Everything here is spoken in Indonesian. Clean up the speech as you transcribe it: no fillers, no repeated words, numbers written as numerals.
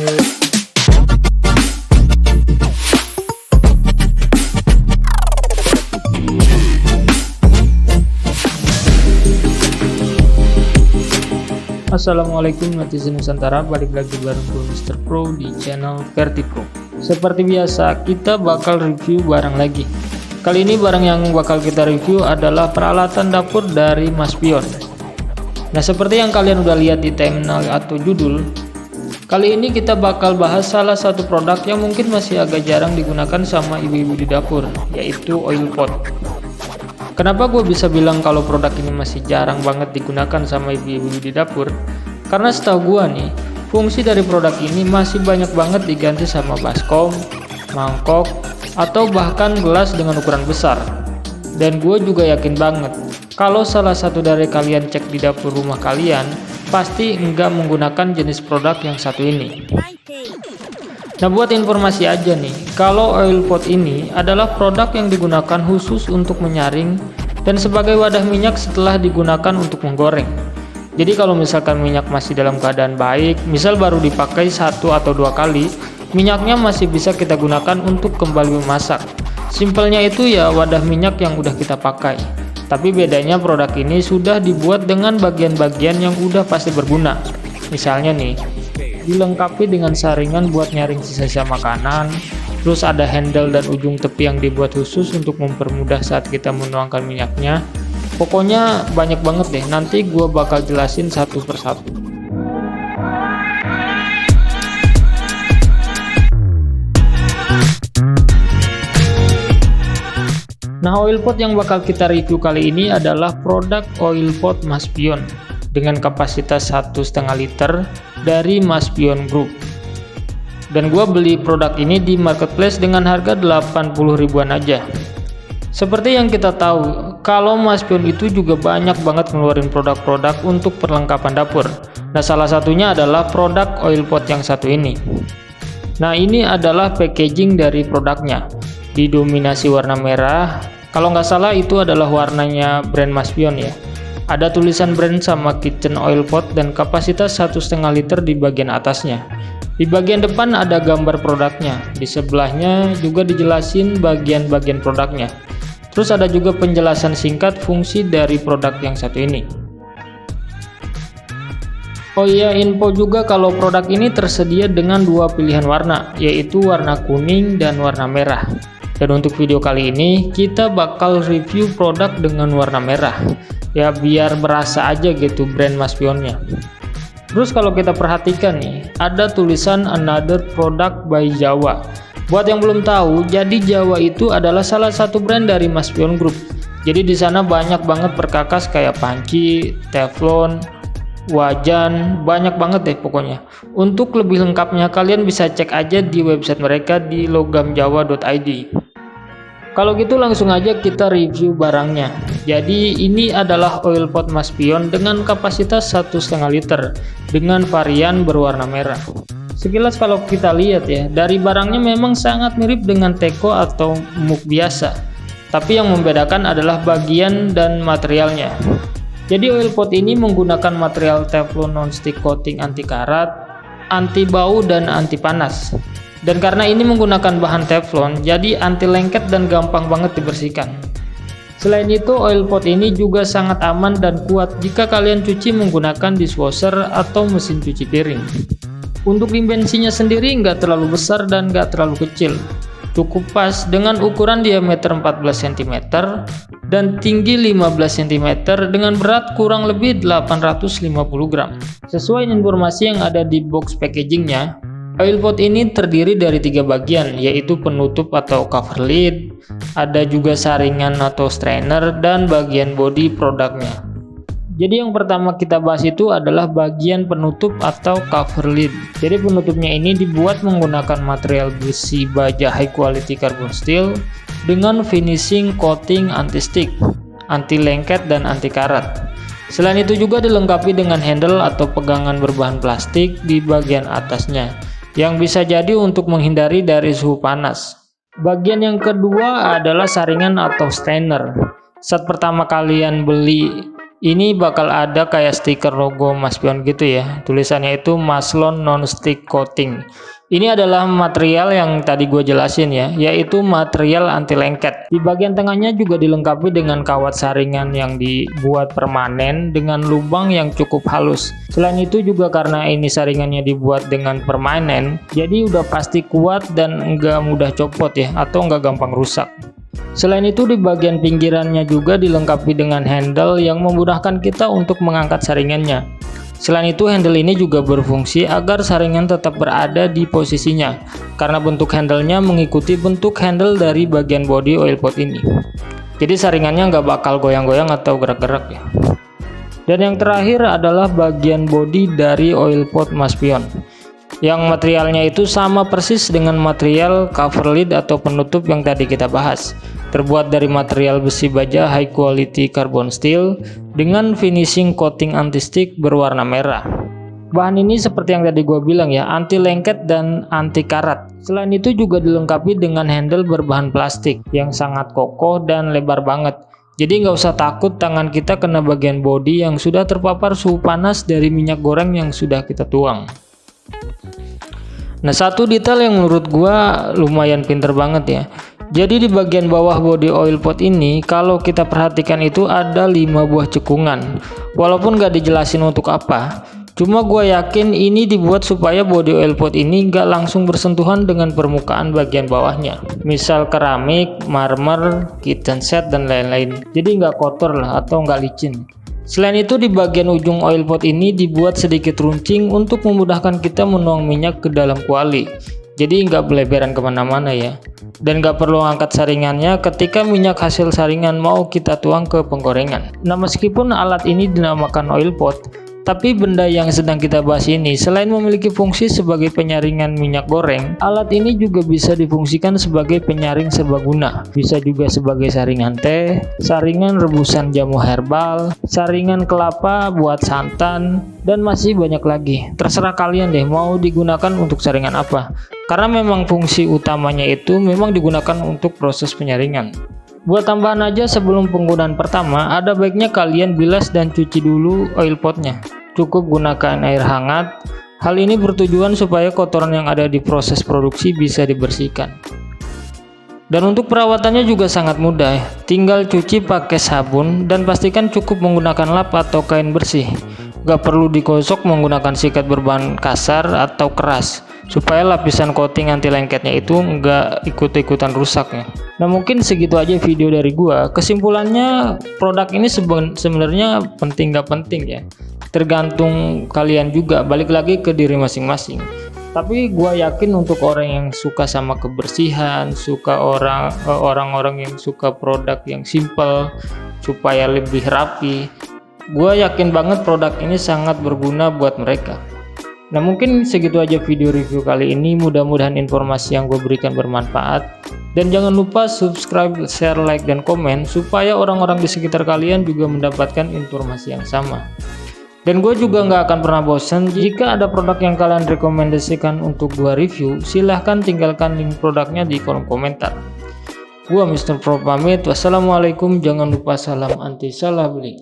Assalamualaikum netizen Nusantara, balik lagi bareng gue Mr. Pro di channel Vertipro. Seperti biasa, kita bakal review barang lagi. Kali ini barang yang bakal kita review adalah peralatan dapur dari Mas Pion. Nah, seperti yang kalian udah lihat di thumbnail atau judul, kali ini kita bakal bahas salah satu produk yang mungkin masih agak jarang digunakan sama ibu-ibu di dapur, yaitu oil pot. Kenapa gue bisa bilang kalau produk ini masih jarang banget digunakan sama ibu-ibu di dapur? Karena setahu gue nih, fungsi dari produk ini masih banyak banget diganti sama baskom, mangkok, atau bahkan gelas dengan ukuran besar. Dan gue juga yakin banget, kalau salah satu dari kalian cek di dapur rumah kalian, pasti enggak menggunakan jenis produk yang satu ini. Nah, buat informasi aja nih, kalau oil pot ini adalah produk yang digunakan khusus untuk menyaring dan sebagai wadah minyak setelah digunakan untuk menggoreng. Jadi kalau misalkan minyak masih dalam keadaan baik, misal baru dipakai 1 atau 2 kali, minyaknya masih bisa kita gunakan untuk kembali memasak. Simpelnya itu ya wadah minyak yang udah kita pakai. Tapi bedanya produk ini sudah dibuat dengan bagian-bagian yang udah pasti berguna. Misalnya nih, dilengkapi dengan saringan buat nyaring sisa-sisa makanan, terus ada handle dan ujung tepi yang dibuat khusus untuk mempermudah saat kita menuangkan minyaknya. Pokoknya banyak banget deh, nanti gua bakal jelasin satu persatu. Nah, oil pot yang bakal kita review kali ini adalah produk oil pot Mas Pion dengan kapasitas 1,5 liter dari Mas Pion Group. Dan gua beli produk ini di marketplace dengan harga 80 ribuan aja. Seperti yang kita tahu, kalau Mas Pion itu juga banyak banget ngeluarin produk-produk untuk perlengkapan dapur. Nah, salah satunya adalah produk oil pot yang satu ini. Nah, ini adalah packaging dari produknya. Didominasi warna merah. Kalau nggak salah itu adalah warnanya brand Mas Pion ya. Ada tulisan brand sama kitchen oil pot dan kapasitas 1,5 liter di bagian atasnya. Di bagian depan ada gambar produknya. Di sebelahnya juga dijelasin bagian-bagian produknya. Terus ada juga penjelasan singkat fungsi dari produk yang satu ini. Oh iya, info juga kalau produk ini tersedia dengan 2 pilihan warna, yaitu warna kuning dan warna merah. Dan untuk video kali ini kita bakal review produk dengan warna merah. Ya biar berasa aja gitu brand Mas Pionnya. Terus kalau kita perhatikan nih, ada tulisan another product by Jawa. Buat yang belum tahu, jadi Jawa itu adalah salah satu brand dari Mas Pion Group. Jadi di sana banyak banget perkakas kayak panci, teflon, wajan, banyak banget deh pokoknya. Untuk lebih lengkapnya kalian bisa cek aja di website mereka di logamjawa.id. Kalau gitu langsung aja kita review barangnya. Jadi ini adalah oil pot Mas Pion dengan kapasitas 1,5 liter dengan varian berwarna merah. Sekilas kalau kita lihat ya, dari barangnya memang sangat mirip dengan teko atau muk biasa. Tapi yang membedakan adalah bagian dan materialnya. Jadi oil pot ini menggunakan material teflon non-stick coating anti karat, anti bau dan anti panas. Dan karena ini menggunakan bahan teflon, jadi anti lengket dan gampang banget dibersihkan. Selain itu, oil pot ini juga sangat aman dan kuat jika kalian cuci menggunakan dishwasher atau mesin cuci piring. Untuk dimensinya sendiri nggak terlalu besar dan nggak terlalu kecil. Cukup pas dengan ukuran diameter 14 cm dan tinggi 15 cm dengan berat kurang lebih 850 gram. Sesuai informasi yang ada di box packagingnya, oil pot ini terdiri dari 3 bagian, yaitu penutup atau cover lid, ada juga saringan atau strainer, dan bagian body produknya. Jadi yang pertama kita bahas itu adalah bagian penutup atau cover lid. Jadi penutupnya ini dibuat menggunakan material besi baja high quality carbon steel dengan finishing coating anti stick, anti lengket dan anti karat. Selain itu juga dilengkapi dengan handle atau pegangan berbahan plastik di bagian atasnya yang bisa jadi untuk menghindari dari suhu panas. Bagian yang kedua adalah saringan atau strainer. Saat pertama kalian beli Ini bakal ada kayak stiker logo Maspion gitu ya. Tulisannya itu Maslon Non-Stick Coating. Ini adalah material yang tadi gue jelasin ya, yaitu material anti lengket. Di bagian tengahnya juga dilengkapi dengan kawat saringan yang dibuat permanen dengan lubang yang cukup halus. Selain itu juga karena ini saringannya dibuat dengan permanen, jadi udah pasti kuat dan nggak mudah copot ya, atau nggak gampang rusak. Selain itu di bagian pinggirannya juga dilengkapi dengan handle yang memudahkan kita untuk mengangkat saringannya. Selain itu handle ini juga berfungsi agar saringan tetap berada di posisinya, karena bentuk handlenya mengikuti bentuk handle dari bagian bodi oil pot ini. Jadi saringannya nggak bakal goyang-goyang atau gerak-gerak ya. Dan yang terakhir adalah bagian bodi dari oil pot Maspion, yang materialnya itu sama persis dengan material cover lid atau penutup yang tadi kita bahas. Terbuat dari material besi baja high quality carbon steel dengan finishing coating anti-stick berwarna merah. Bahan ini seperti yang tadi gue bilang ya, anti lengket dan anti karat. Selain itu juga dilengkapi dengan handle berbahan plastik yang sangat kokoh dan lebar banget. Jadi nggak usah takut tangan kita kena bagian bodi yang sudah terpapar suhu panas dari minyak goreng yang sudah kita tuang. Nah, satu detail yang menurut gua lumayan pinter banget ya. Jadi di bagian bawah bodi oil pot ini, kalau kita perhatikan itu ada 5 buah cekungan. Walaupun gak dijelasin untuk apa, cuma gua yakin ini dibuat supaya bodi oil pot ini gak langsung bersentuhan dengan permukaan bagian bawahnya. Misal keramik, marmer, kitchen set, dan lain-lain. Jadi gak kotor lah atau gak licin. Selain itu di bagian ujung oil pot ini dibuat sedikit runcing untuk memudahkan kita menuang minyak ke dalam kuali. Jadi nggak beleberan kemana-mana ya. Dan nggak perlu angkat saringannya ketika minyak hasil saringan mau kita tuang ke penggorengan. Nah, meskipun alat ini dinamakan oil pot, tapi benda yang sedang kita bahas ini selain memiliki fungsi sebagai penyaringan minyak goreng, alat ini juga bisa difungsikan sebagai penyaring serbaguna. Bisa juga sebagai saringan teh, saringan rebusan jamu herbal, saringan kelapa buat santan, dan masih banyak lagi. Terserah kalian deh mau digunakan untuk saringan apa. Karena memang fungsi utamanya itu memang digunakan untuk proses penyaringan. Buat tambahan aja sebelum penggunaan pertama, ada baiknya kalian bilas dan cuci dulu oil potnya. Cukup gunakan air hangat. Hal ini bertujuan supaya kotoran yang ada di proses produksi bisa dibersihkan. Dan untuk perawatannya juga sangat mudah. Tinggal cuci pakai sabun dan pastikan cukup menggunakan lap atau kain bersih. Gak perlu digosok menggunakan sikat berbahan kasar atau keras, supaya lapisan coating anti lengketnya itu nggak ikut-ikutan rusak ya. Nah, mungkin segitu aja video dari gua. Kesimpulannya, produk ini sebenarnya penting nggak penting ya, tergantung kalian juga, balik lagi ke diri masing-masing. Tapi gua yakin untuk orang yang suka sama kebersihan, suka orang-orang yang suka produk yang simple supaya lebih rapi, gua yakin banget produk ini sangat berguna buat mereka. Nah, mungkin segitu aja video review kali ini. Mudah-mudahan informasi yang gue berikan bermanfaat. Dan jangan lupa subscribe, share, like, dan komen supaya orang-orang di sekitar kalian juga mendapatkan informasi yang sama. Dan gue juga nggak akan pernah bosan jika ada produk yang kalian rekomendasikan untuk gue review. Silahkan tinggalkan link produknya di kolom komentar. Gue Mr. Pro pamit. Wassalamualaikum. Jangan lupa salam anti salah beli.